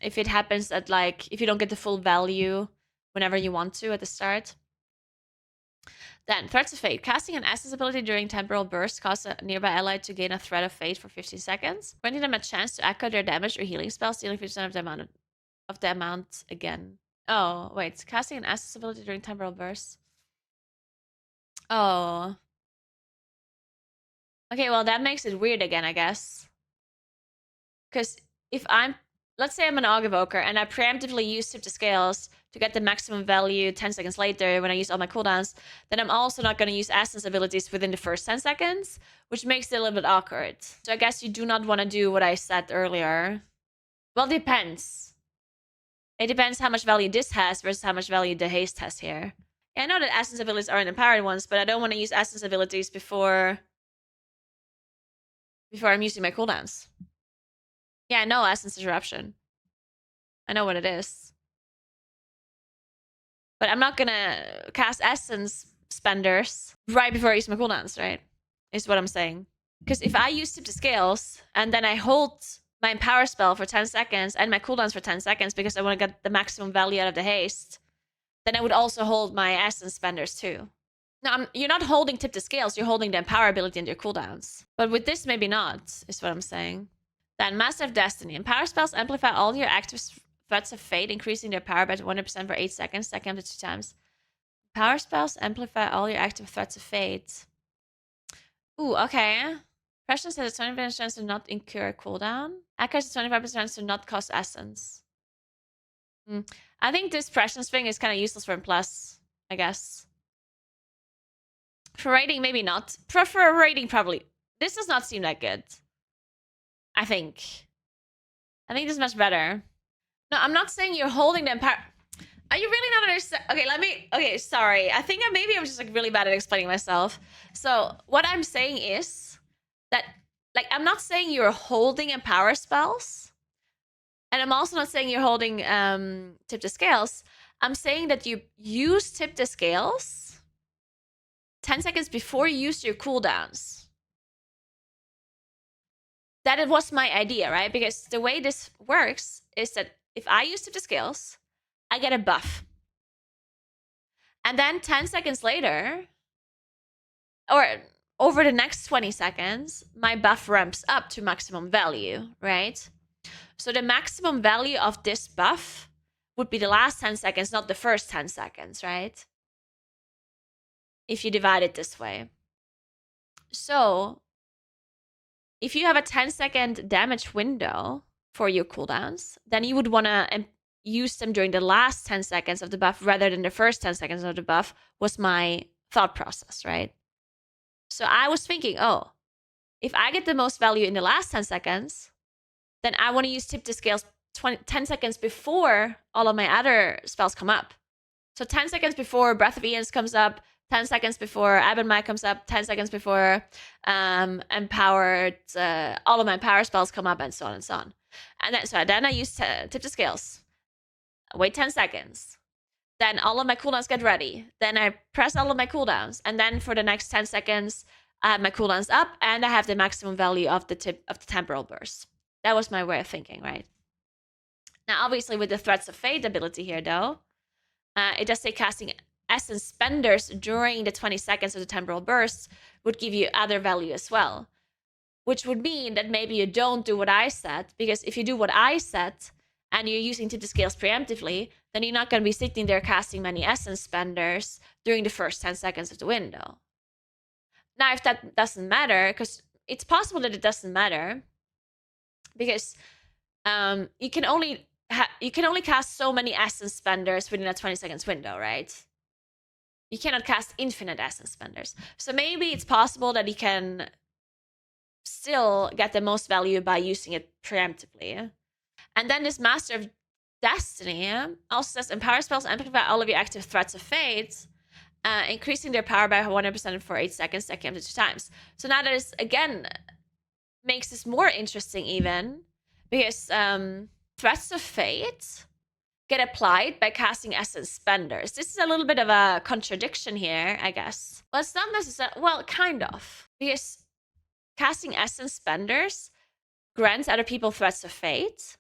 Speaker 1: If it happens at, like, if you don't get the full value whenever you want to at the start. Then, Threats of Fate. Casting an Essence ability during Temporal Burst causes a nearby ally to gain a Threat of Fate for 15 seconds, granting them a chance to echo their damage or healing spells, dealing 50% of the amount again. Oh, wait. Casting an Essence ability during Temporal Burst. Oh. Okay, well, that makes it weird again, I guess. Because if let's say I'm an Aug Evoker and I preemptively use Tip to Scales to get the maximum value 10 seconds later when I use all my cooldowns, then I'm also not going to use Essence abilities within the first 10 seconds, which makes it a little bit awkward. So I guess you do not want to do what I said earlier. Well, it depends. It depends how much value this has versus how much value the haste has here. Yeah, I know that Essence abilities aren't empowered ones, but I don't want to use Essence abilities before I'm using my cooldowns. Yeah, I know Essence Disruption. I know what it is. But I'm not gonna cast Essence Spenders right before I use my cooldowns, right? Is what I'm saying. Because if I use Tip to Scales and then I hold my Empower spell for 10 seconds and my cooldowns for 10 seconds because I want to get the maximum value out of the haste, then I would also hold my Essence Spenders too. No, you're not holding Tip to Scales, you're holding the Empower ability and your cooldowns. But with this, maybe not, is what I'm saying. Then Master of Destiny. Empower spells amplify all your active Threats of Fate, increasing their power by 100% for 8 seconds. That counted 2 times. Power spells amplify all your active Threats of Fate. Ooh, okay. Prescience has a 20% chance to not incur a cooldown. Echo has a 25% chance to not cost Essence. I think this Prescience thing is kind of useless for M+, I guess. For rating, maybe not. For rating, probably. This does not seem that good. I think this is much better. No, I'm not saying you're holding the Empower. Are you really not understand? Okay, sorry. I think maybe I'm just like really bad at explaining myself. So what I'm saying is that, like, I'm not saying you're holding Empower spells. And I'm also not saying you're holding Tip to Scales. I'm saying that you use Tip to Scales 10 seconds before you use your cooldowns. That it was my idea, right? Because the way this works is that if I use Tip to Scales, I get a buff. And then 10 seconds later, or over the next 20 seconds, my buff ramps up to maximum value, right? So the maximum value of this buff would be the last 10 seconds, not the first 10 seconds, right? If you divide it this way. So if you have a 10-second damage window for your cooldowns, then you would want to use them during the last 10 seconds of the buff rather than the first 10 seconds of the buff, was my thought process, right? So I was thinking, oh, if I get the most value in the last 10 seconds, then I want to use Tip to Scales 10 seconds before all of my other spells come up. So 10 seconds before Breath of Aeons comes up, 10 seconds before Abendmatt comes up, 10 seconds before Empowered, all of my power spells come up, and so on and so on. And then I use Tip to Scales. Wait 10 seconds. Then all of my cooldowns get ready. Then I press all of my cooldowns. And then for the next 10 seconds, I have my cooldowns up, and I have the maximum value of the temporal burst. That was my way of thinking, right? Now, obviously, with the Threats of Fate ability here, though, it does say casting Essence Spenders during the 20 seconds of the temporal burst would give you other value as well, which would mean that maybe you don't do what I said, because if you do what I said and you're using tip to scales preemptively, then you're not going to be sitting there casting many Essence Spenders during the first 10 seconds of the window. Now, if that doesn't matter, because it's possible that it doesn't matter, because you can only cast so many Essence Spenders within a 20 seconds window, right? You cannot cast infinite Essence Spenders. So maybe it's possible that you can still get the most value by using it preemptively. And then this Master of Destiny also says empower spells amplify all of your active Threats of Fate, increasing their power by 100% for 8 seconds, stacking up to 2 times. So now that is, again, makes this more interesting even, because Threats of Fate get applied by casting Essence Spenders. This is a little bit of a contradiction here, I guess. Well, it's not necessarily, well, kind of, because casting Essence Spenders grants other people Threats of Fate,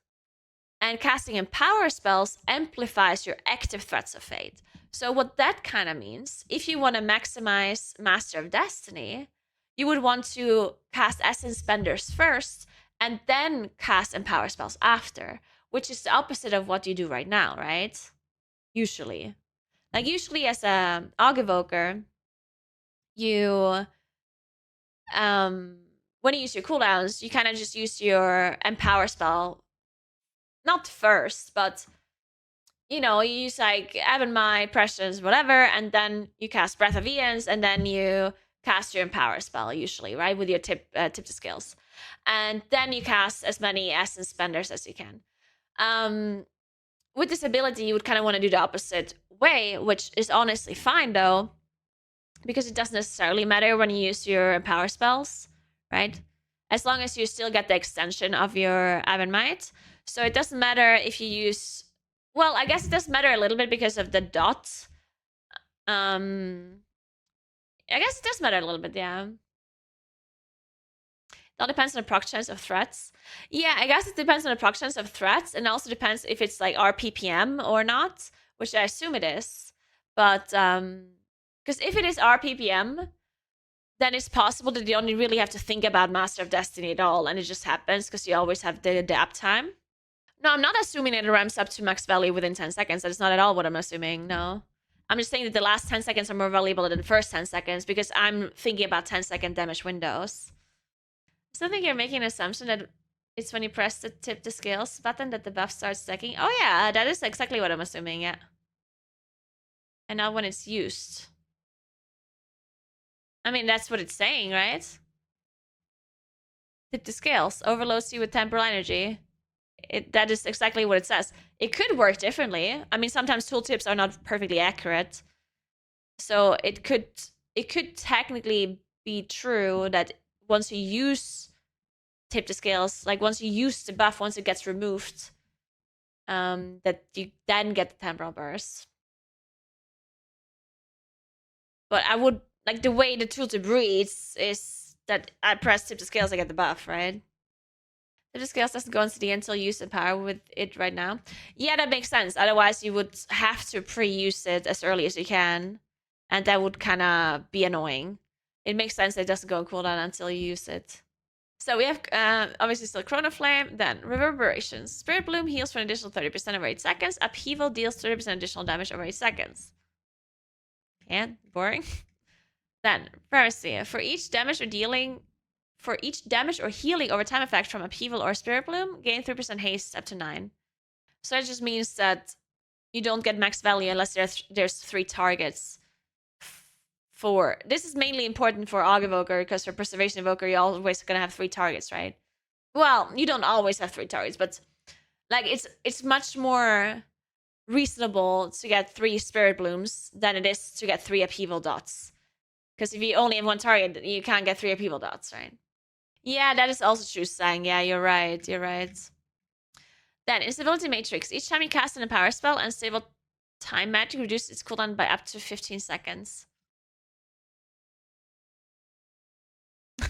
Speaker 1: and casting Empower spells amplifies your active Threats of Fate. So what that kind of means, if you want to maximize Master of Destiny, you would want to cast Essence Spenders first, and then cast Empower spells after, which is the opposite of what you do right now, right? Usually. Like, usually as a Aug Evoker, you, when you use your cooldowns, you kind of just use your Empower spell, not first, but, you know, you use, like, Avonmai, Prescience, whatever, and then you cast Breath of Eons, and then you cast your Empower spell, usually, right? With your tip to scales. And then you cast as many Essence Spenders as you can. With this ability, you would kind of want to do the opposite way, which is honestly fine, though, because it doesn't necessarily matter when you use your Empower spells, right? As long as you still get the extension of your Avonmai. So it doesn't matter if you use... Well, I guess it does matter a little bit because of the dot. I guess it does matter a little bit, yeah. It all depends on the proc chance of threats. Yeah, I guess it depends on the proc chance of threats, and also depends if it's like RPPM or not, which I assume it is. But because if it is RPPM, then it's possible that you only really have to think about Master of Destiny at all, and it just happens because you always have the uptime. No, I'm not assuming that it ramps up to max value within 10 seconds. That is not at all what I'm assuming, no. I'm just saying that the last 10 seconds are more valuable than the first 10 seconds because I'm thinking about 10-second damage windows. So I think you're making an assumption that it's when you press the tip to scales button that the buff starts stacking. Oh yeah, that is exactly what I'm assuming, yeah. And not when it's used. I mean, that's what it's saying, right? Tip to scales overloads you with temporal energy. That is exactly what it says. It could work differently. I mean, sometimes tooltips are not perfectly accurate. So it could technically be true that once you use tip to scales, like once you use the buff, once it gets removed, that you then get the temporal burst. But I would, like, the way the tooltip reads is that I press tip to scales, I get the buff, right? Tip to scales doesn't go into the until you use the power with it right now. Yeah, that makes sense. Otherwise, you would have to pre-use it as early as you can, and that would kind of be annoying. It makes sense that it doesn't go on cooldown until you use it. So we have, obviously, still Chrono Flame, then Reverberations. Spirit Bloom heals for an additional 30% over 8 seconds. Upheaval deals 30% additional damage over 8 seconds. And boring. Then, Pharisee. For each damage or healing over time effect from Upheaval or Spirit Bloom, gain 3% haste up to 9. So it just means that you don't get max value unless there's 3 targets. This is mainly important for Aug Evoker, because for Preservation Evoker, you're always gonna have 3 targets, right? Well, you don't always have 3 targets, but like it's much more reasonable to get 3 Spirit Blooms than it is to get 3 Upheaval dots. Because if you only have 1 target, you can't get 3 Upheaval dots, right? Yeah, that is also true, Sang. Yeah, you're right. Then, Instability Matrix. Each time you cast an Empower spell, Unstable Time Magic reduces its cooldown by up to 15 seconds.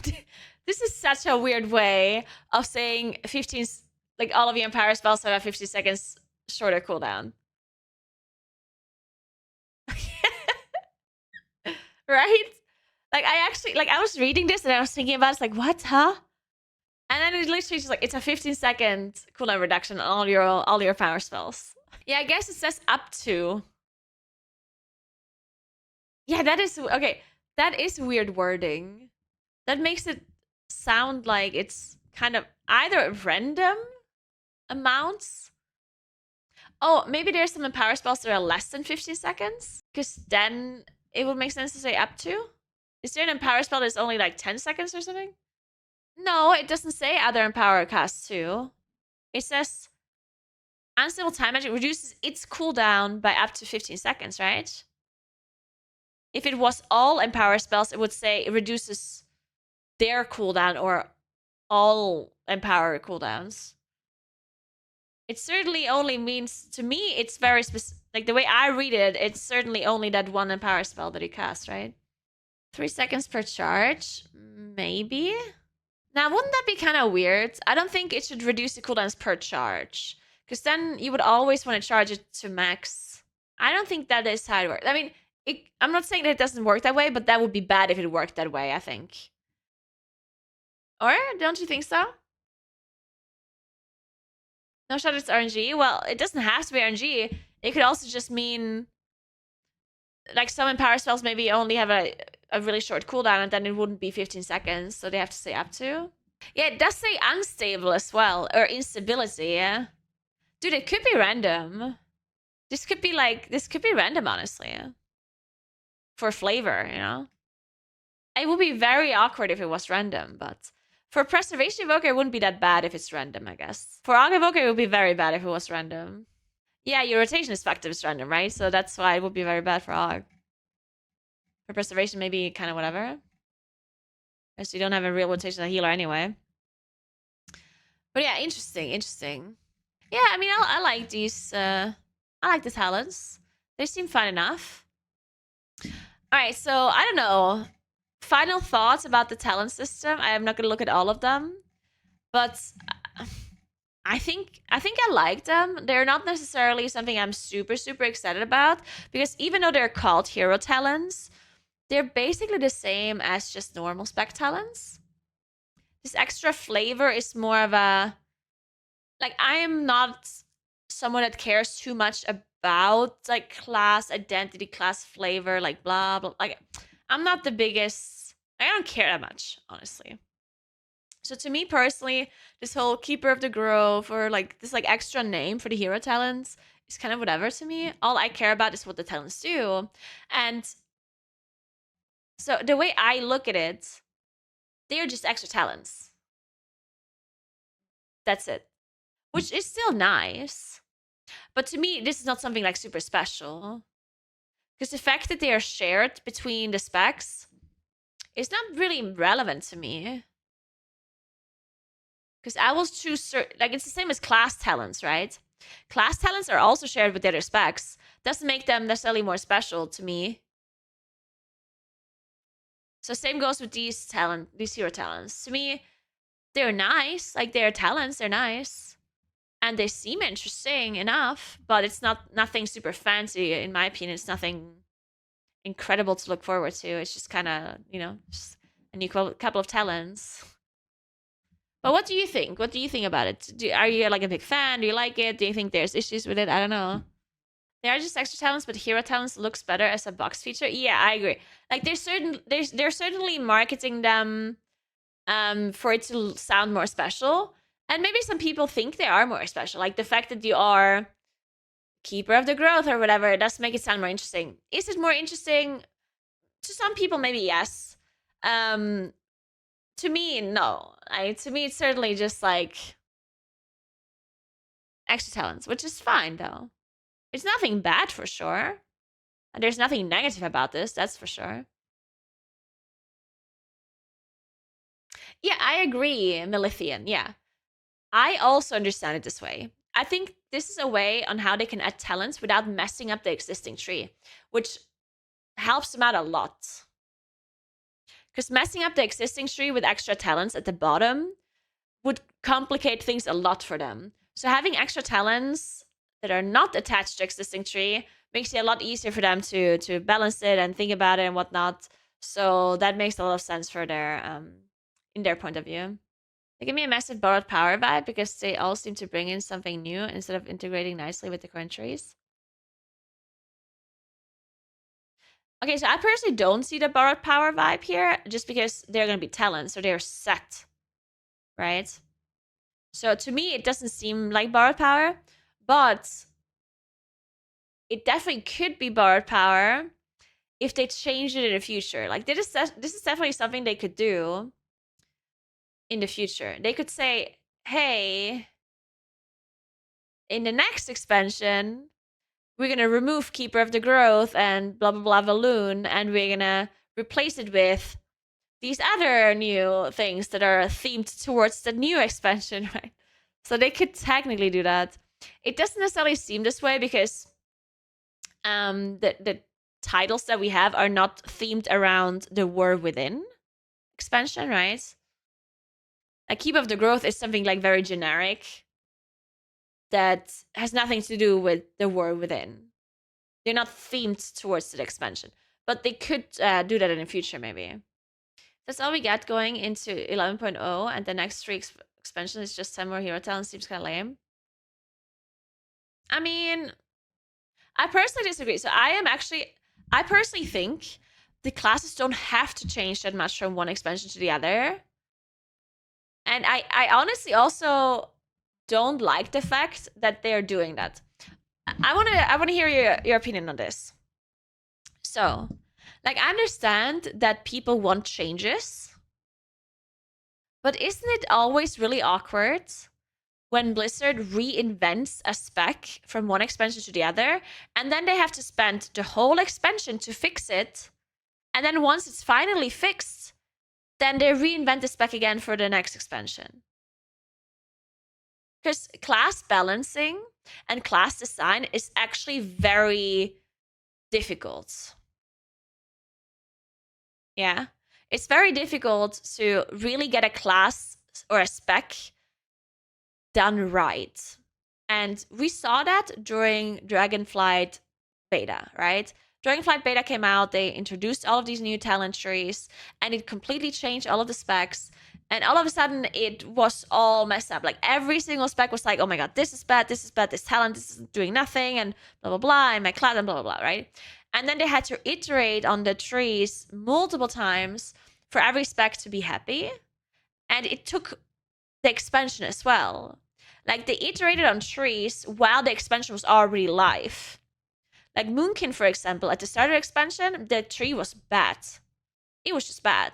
Speaker 1: This is such a weird way of saying 15, like all of your Empower spells have a 50 seconds shorter cooldown. Right? Like I actually, like I was reading this and I was thinking about it, like, what, huh? And then it literally just like, it's a 15-second cooldown reduction on all your power spells. Yeah, I guess it says up to. Yeah, that is, okay, that is weird wording. That makes it sound like it's kind of either random amounts. Oh, maybe there's some power spells that are less than 15 seconds, because then it would make sense to say up to. Is there an Empower spell that's only like 10 seconds or something? No, it doesn't say other Empower casts too. It says unstable time magic reduces its cooldown by up to 15 seconds, right? If it was all Empower spells, it would say it reduces their cooldown or all Empower cooldowns. It certainly only means, to me, it's very specific. Like the way I read it, it's certainly only that one Empower spell that you cast, right? 3 seconds per charge? Maybe? Now, wouldn't that be kind of weird? I don't think it should reduce the cooldowns per charge, because then you would always want to charge it to max. I don't think that is how it works. I mean, I'm not saying that it doesn't work that way, but that would be bad if it worked that way, I think. Or, don't you think so? No shot it's RNG? Well, it doesn't have to be RNG. It could also just mean, like, some Empower spells maybe only have a really short cooldown, and then it wouldn't be 15 seconds, so they have to say up to. Yeah, it does say unstable as well, or instability, yeah? Dude, it could be random. This could be random, honestly. Yeah? For flavor, you know? It would be very awkward if it was random, but for Preservation Evoker, it wouldn't be that bad if it's random, I guess. For Og Evoker, it would be very bad if it was random. Yeah, your rotation is effective is random, right? So that's why it would be very bad for Og. For Preservation, maybe kind of whatever. Because you don't have a real rotation as a healer anyway. But yeah, interesting. Yeah, I mean, I like these. I like the talents. They seem fun enough. All right, so I don't know. Final thoughts about the talent system. I am not gonna look at all of them, but I think I like them. They're not necessarily something I'm super excited about, because even though they're called hero talents, they're basically the same as just normal spec talents. This extra flavor is more of a, like, I am not someone that cares too much about like class identity, class flavor, like blah blah. Like, I'm not the biggest. I don't care that much, honestly. So to me personally, this whole Keeper of the Grove, or like this like extra name for the hero talents, is kind of whatever to me. All I care about is what the talents do. And so the way I look at it, they're just extra talents. That's it. Which is still nice. But to me, this is not something like super special. Because the fact that they are shared between the specs is not really relevant to me. Because I will choose, like, it's the same as class talents, right? Class talents are also shared with the other specs. Doesn't make them necessarily more special to me. So same goes with these hero talents. To me, they're nice. Like, they're talents, they're nice. And they seem interesting enough, but it's nothing super fancy, in my opinion. It's nothing incredible to look forward to. It's just kind of, you know, just a new couple of talents. But what do you think? What do you think about it? Are you like a big fan? Do you like it? Do you think there's issues with it? I don't know. They are just extra talents, but hero talents looks better as a box feature. Yeah, I agree. Like, they're certainly marketing them for it to sound more special. And maybe some people think they are more special. Like, the fact that you are Keeper of the Growth or whatever, it does make it sound more interesting. Is it more interesting? To some people, maybe yes. To me, no. To me, it's certainly just like extra talents, which is fine though. It's nothing bad for sure. And there's nothing negative about this, that's for sure. Yeah, I agree, Melithian. Yeah. I also understand it this way. I think this is a way on how they can add talents without messing up the existing tree, which helps them out a lot. Because messing up the existing tree with extra talents at the bottom would complicate things a lot for them. So having extra talents that are not attached to existing tree makes it a lot easier for them to balance it and think about it and whatnot. So that makes a lot of sense for their in their point of view. They give me a massive borrowed power vibe because they all seem to bring in something new instead of integrating nicely with the current trees. Okay, so I personally don't see the borrowed power vibe here just because they're going to be talents, so they're set, right? So to me, it doesn't seem like borrowed power, but it definitely could be borrowed power if they change it in the future. Like this is definitely something they could do in the future. They could say, hey, in the next expansion, we're gonna remove Keeper of the Growth and blah blah blah Balloon, and we're gonna replace it with these other new things that are themed towards the new expansion, right? So they could technically do that. It doesn't necessarily seem this way because the titles that we have are not themed around the War Within expansion, right? Like Keep of the Growth is something like very generic that has nothing to do with the War Within. They're not themed towards the expansion, but they could do that in the future, maybe. That's all we got going into 11.0, and the next 3 expansion is just 10 more hero talents. Seems kind of lame. I mean, I personally disagree. So I personally think the classes don't have to change that much from one expansion to the other. And I honestly also don't like the fact that they're doing that. I wanna hear your opinion on this. So, like, I understand that people want changes, but isn't it always really awkward when Blizzard reinvents a spec from one expansion to the other, and then they have to spend the whole expansion to fix it, and then once it's finally fixed, then they reinvent the spec again for the next expansion? Because class balancing and class design is actually very difficult. Yeah. It's very difficult to really get a class or a spec done right. And we saw that during Dragonflight beta, right? Dragonflight beta came out, they introduced all of these new talent trees, and it completely changed all of the specs. And all of a sudden, it was all messed up. Like every single spec was like, oh my god, this is bad, this talent, this is doing nothing, and blah, blah, blah, and my class, and blah, blah, blah, right? And then they had to iterate on the trees multiple times for every spec to be happy. And it took the expansion as well. Like they iterated on trees while the expansion was already live. Like Moonkin, for example, at the start of the expansion, the tree was bad. It was just bad.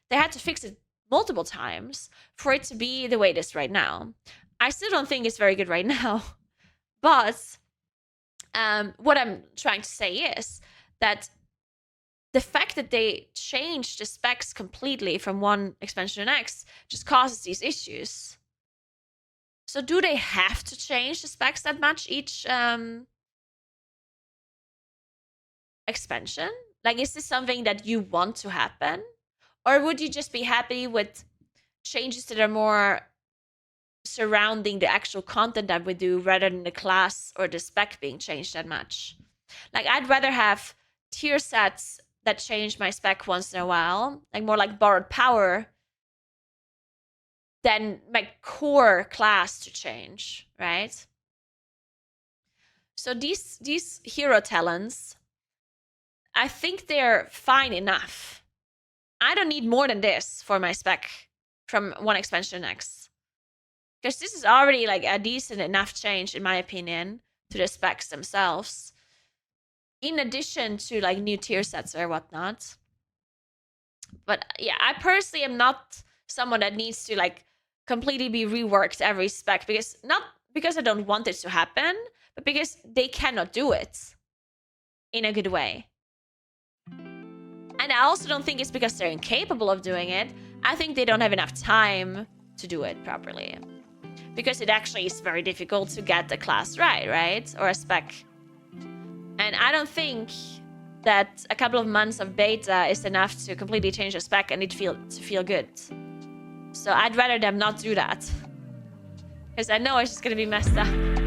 Speaker 1: They had to fix it multiple times for it to be the way it is right now. I still don't think it's very good right now. But what I'm trying to say is that the fact that they changed the specs completely from one expansion to the next just causes these issues. So do they have to change the specs that much each expansion? Like, is this something that you want to happen? Or would you just be happy with changes that are more surrounding the actual content that we do rather than the class or the spec being changed that much? Like, I'd rather have tier sets that change my spec once in a while, like more like borrowed power, than my core class to change, right? So these hero talents, I think they're fine enough. I don't need more than this for my spec from one expansion to the next. Because this is already like a decent enough change, in my opinion, to the specs themselves. In addition to like new tier sets or whatnot. But yeah, I personally am not someone that needs to like completely be reworked every spec, because not because I don't want it to happen, but because they cannot do it in a good way. And I also don't think it's because they're incapable of doing it. I think they don't have enough time to do it properly. Because it actually is very difficult to get the class right? Or a spec. And I don't think that a couple of months of beta is enough to completely change the spec and it feel good. So I'd rather them not do that. Because I know it's just gonna be messed up.